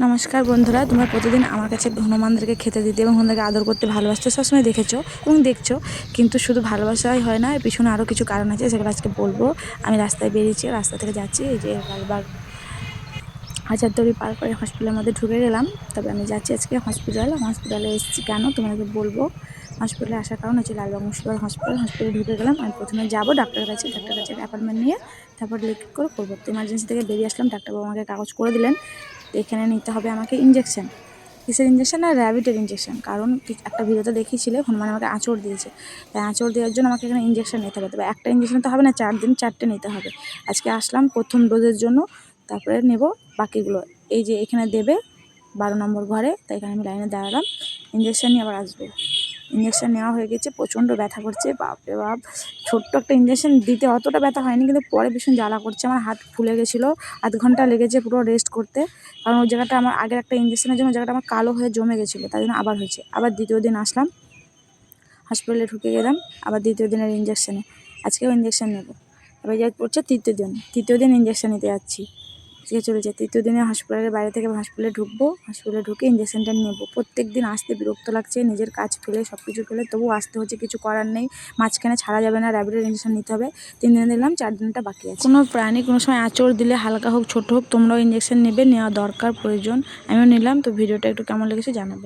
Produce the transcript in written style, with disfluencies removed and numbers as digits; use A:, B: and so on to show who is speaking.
A: নমস্কার বন্ধুরা, তোমরা প্রতিদিন আমার কাছে হনুমানদেরকে খেতে দিতে এবং হনুমানদেরকে আদর করতে ভালোবাসতে সবসময় দেখেছো এবং দেখছো, কিন্তু শুধু ভালোবাসাই হয় না, এর পিছনে আরও কিছু কারণ আছে, সেগুলো আজকে বলবো। আমি রাস্তায় বেরিয়েছি, রাস্তা থেকে যাচ্ছি, এই যে লালবাগ হাজারদুয়ারি পার করে হসপিটালের মধ্যে ঢুকে গেলাম। তবে আমি যাচ্ছি আজকে হসপিটালে এসেছি কেন তোমাদেরকে বলবো। হসপিটালে আসার কারণ হচ্ছে লালবাগ মুর্শিদাবাদ হসপিটালে ঢুকে গেলাম। আমি প্রথমে যাবো ডাক্তারের কাছে অ্যাপয়েন্টমেন্ট নিয়ে তারপর লিখে করে করবো। তো ইমার্জেন্সি থেকে বেরিয়ে আসলাম, ডাক্তারবাবু আমাকে কাগজ করে দিলেন। তো এখানে নিতে হবে আমাকে ইঞ্জেকশন। কিসের ইঞ্জেকশন? না, র্যাবিটের ইঞ্জেকশন। কারণ একটা ভিডিওতে দেখিয়েছিলে হনুমান আমাকে আঁচড় দিয়েছে, তাই আঁচড় দেওয়ার জন্য আমাকে এখানে ইঞ্জেকশন নিতে হবে। তবে একটা ইঞ্জেকশন তো হবে না, 4 দিন 4টে নিতে হবে। আজকে আসলাম প্রথম ডোজের জন্য, তারপরে নেব বাকিগুলো। এই যে এখানে দেবে 12 নম্বর ঘরে, তাই এখানে আমি লাইনে দাঁড়ালাম, ইঞ্জেকশন নিয়ে আবার আসবো। ইঞ্জেকশন নেওয়া হয়ে গেছে, প্রচণ্ড ব্যথা করছে, বাপরে বাপ। ছোট্ট একটা ইঞ্জেকশন দিতে অতটা ব্যথা হয়নি, কিন্তু পরে ভীষণ জ্বালা করছে। আমার হাত ফুলে গেছিলো, আধ ঘন্টা লেগেছে পুরো রেস্ট করতে। কারণ ওই জায়গাটা আমার আগের একটা ইঞ্জেকশনের জন্য জায়গাটা আমার কালো হয়ে জমে গেছিলো, তাই জন্য আবার হয়েছে। আবার দ্বিতীয় দিন আসলাম, হসপিটালে ঢুকে গেলাম আবার দ্বিতীয় দিনের ইঞ্জেকশনে। আজকেও ইঞ্জেকশন নেব। এবার যাই পড়ছে তৃতীয় দিন ইঞ্জেকশন নিতে যাচ্ছি। আজকে চলেছে তৃতীয় দিনে হসপিটালের বাইরে থেকে হসপিটালে ঢুকবো, হসপিটালে ঢুকে ইঞ্জেকশনটা নেব। প্রত্যেক দিন আসতে বিরক্ত লাগছে, নিজের কাজ ফেলে সব কিছু ফেলে তবুও আসতে হচ্ছে, কিছু করার নেই। মাঝখানে ছাড়া যাবে না, র্যাবিটের ইঞ্জেকশন নিতে হবে। 3 দিনে দিলাম, 4 দিনটা বাকি আছে। কোনো প্রাণী কোনো সময় আঁচড় দিলে, হালকা হোক ছোটো হোক, তোমরাও ইঞ্জেকশন নেবে, নেওয়া দরকার প্রয়োজন। আমিও নিলাম। তো ভিডিওটা একটু কেমন লেগেছে জানাবে।